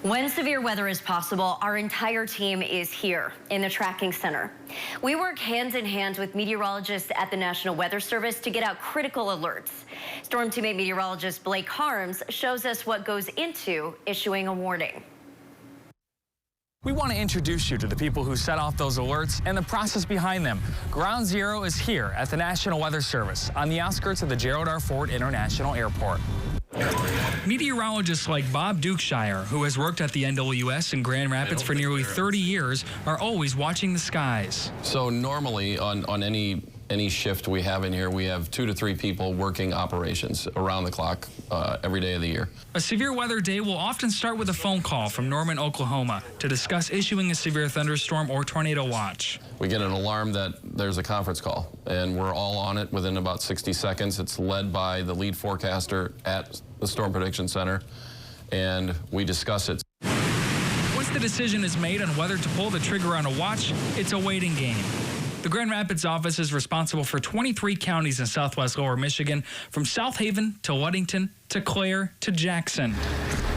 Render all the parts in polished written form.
When severe weather is possible, our entire team is here in the tracking center. We work hand in hand with meteorologists at the National Weather Service to get out critical alerts. Storm teammate meteorologist Blake Harms shows us what goes into issuing a warning. We want to introduce you to the people who set off those alerts and the process behind them. Ground Zero is here at the National Weather Service on the outskirts of the Gerald R. Ford International Airport. Meteorologists like Bob Dukeshire, who has worked at the NWS in Grand Rapids for nearly 30 years, are always watching the skies. So normally on any shift we have in here, we have 2 to 3 people working operations around the clock every day of the year. A severe weather day will often start with a phone call from Norman, Oklahoma, to discuss issuing a severe thunderstorm or tornado watch. We get an alarm that there's a conference call, and we're all on it within about 60 seconds. It's led by the lead forecaster at the Storm Prediction Center, and we discuss it. Once the decision is made on whether to pull the trigger on a watch, it's a waiting game. The Grand Rapids office is responsible for 23 counties in southwest lower Michigan, from South Haven to Ludington to Clare to Jackson.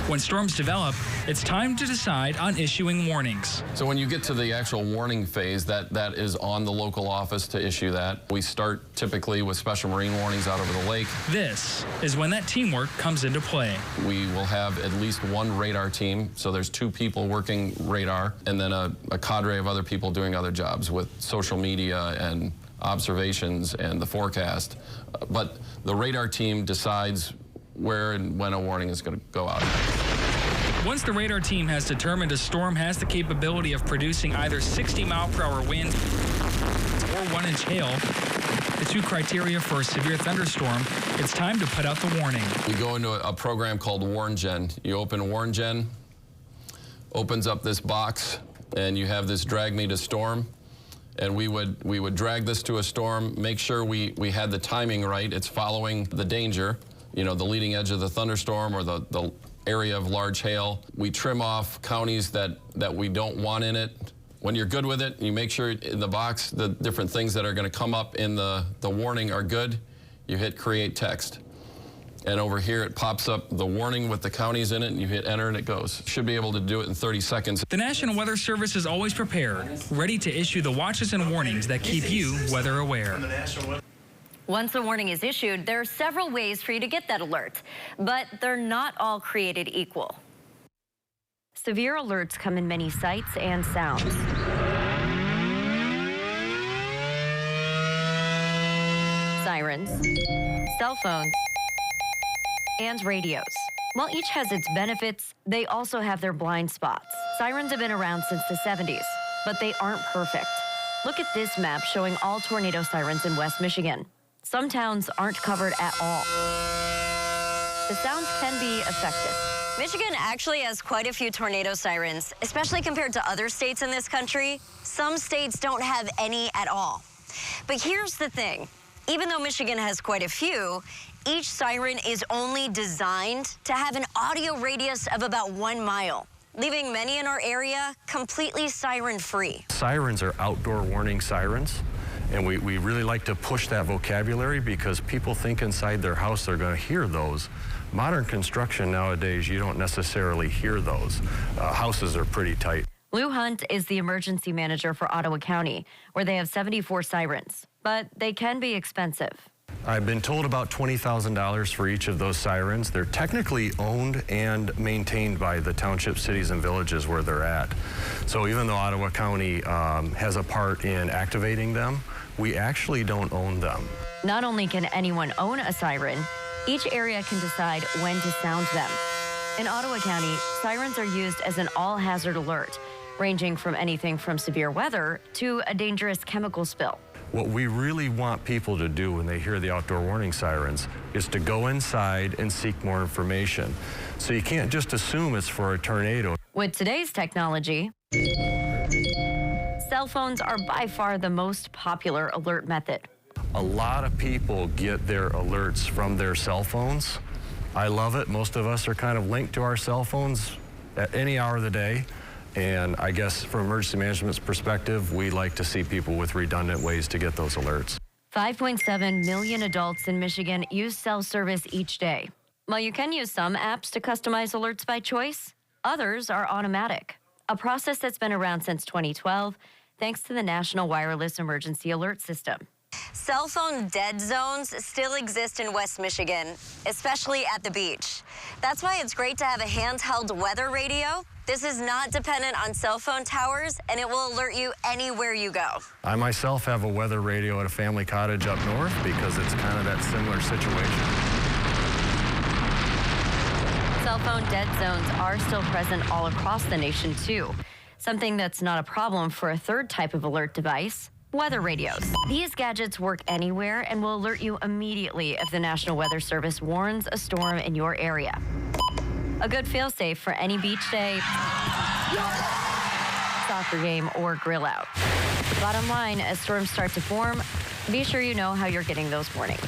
When storms develop, it's time to decide on issuing warnings. So when you get to the actual warning phase, that is on the local office to issue that. We start typically with special marine warnings out over the lake. This is when that teamwork comes into play. We will have at least one radar team, so there's 2 people working radar, and then a cadre of other people doing other jobs with social media and observations and the forecast. But the radar team decides where and when a warning is going to go out. Once the radar team has determined a storm has the capability of producing either 60-mile-per-hour winds or 1-inch hail, the 2 criteria for a severe thunderstorm, it's time to put out the warning. We go into a program called WarnGen. You open WarnGen, opens up this box, and you have this drag me to storm. And we would drag this to a storm, make sure we had the timing right. It's following the danger, you know, the leading edge of the thunderstorm or the area of large hail. We trim off counties that we don't want in it. When you're good with it, you make sure in the box the different things that are going to come up in the warning are good. You hit create text. And over here it pops up the warning with the counties in it, and you hit enter and it goes. Should be able to do it in 30 seconds. The National Weather Service is always prepared, ready to issue the watches and warnings that keep you weather aware. Once a warning is issued, there are several ways for you to get that alert, but they're not all created equal. Severe alerts come in many sights and sounds. Sirens, cell phones, and radios. While each has its benefits, they also have their blind spots. Sirens have been around since the 70s, but they aren't perfect. Look at this map showing all tornado sirens in West Michigan. Some towns aren't covered at all. The sounds can be effective. Michigan actually has quite a few tornado sirens, especially compared to other states in this country. Some states don't have any at all. But here's the thing. Even though Michigan has quite a few, each siren is only designed to have an audio radius of about 1 mile, leaving many in our area completely siren-free. Sirens are outdoor warning sirens, and we really like to push that vocabulary because people think inside their house they're going to hear those. Modern construction nowadays, you don't necessarily hear those. Houses are pretty tight. Lou Hunt is the emergency manager for Ottawa County, where they have 74 sirens, but they can be expensive. I've been told about $20,000 for each of those sirens. They're technically owned and maintained by the township, cities, and villages where they're at. So even though Ottawa County has a part in activating them, we actually don't own them. Not only can anyone own a siren, each area can decide when to sound them. In Ottawa County, sirens are used as an all-hazard alert, ranging from anything from severe weather to a dangerous chemical spill. What we really want people to do when they hear the outdoor warning sirens is to go inside and seek more information. So you can't just assume it's for a tornado. With today's technology, cell phones are by far the most popular alert method. A lot of people get their alerts from their cell phones. I love it. Most of us are kind of linked to our cell phones at any hour of the day. And I guess from emergency management's perspective, we like to see people with redundant ways to get those alerts. 5.7 million adults in Michigan use cell service each day. While you can use some apps to customize alerts by choice, Others are automatic, a process that's been around since 2012 thanks to the National Wireless Emergency Alert System. Cell phone dead zones still exist in West Michigan, especially at the beach. That's why it's great to have a handheld weather radio. This is not dependent on cell phone towers, and it will alert you anywhere you go. I myself have a weather radio at a family cottage up north because it's kind of that similar situation. Cell phone dead zones are still present all across the nation, too. Something that's not a problem for a third type of alert device, weather radios. These gadgets work anywhere and will alert you immediately if the National Weather Service warns a storm in your area. A good fail-safe for any beach day, soccer game, or grill out. Bottom line, as storms start to form, be sure you know how you're getting those warnings.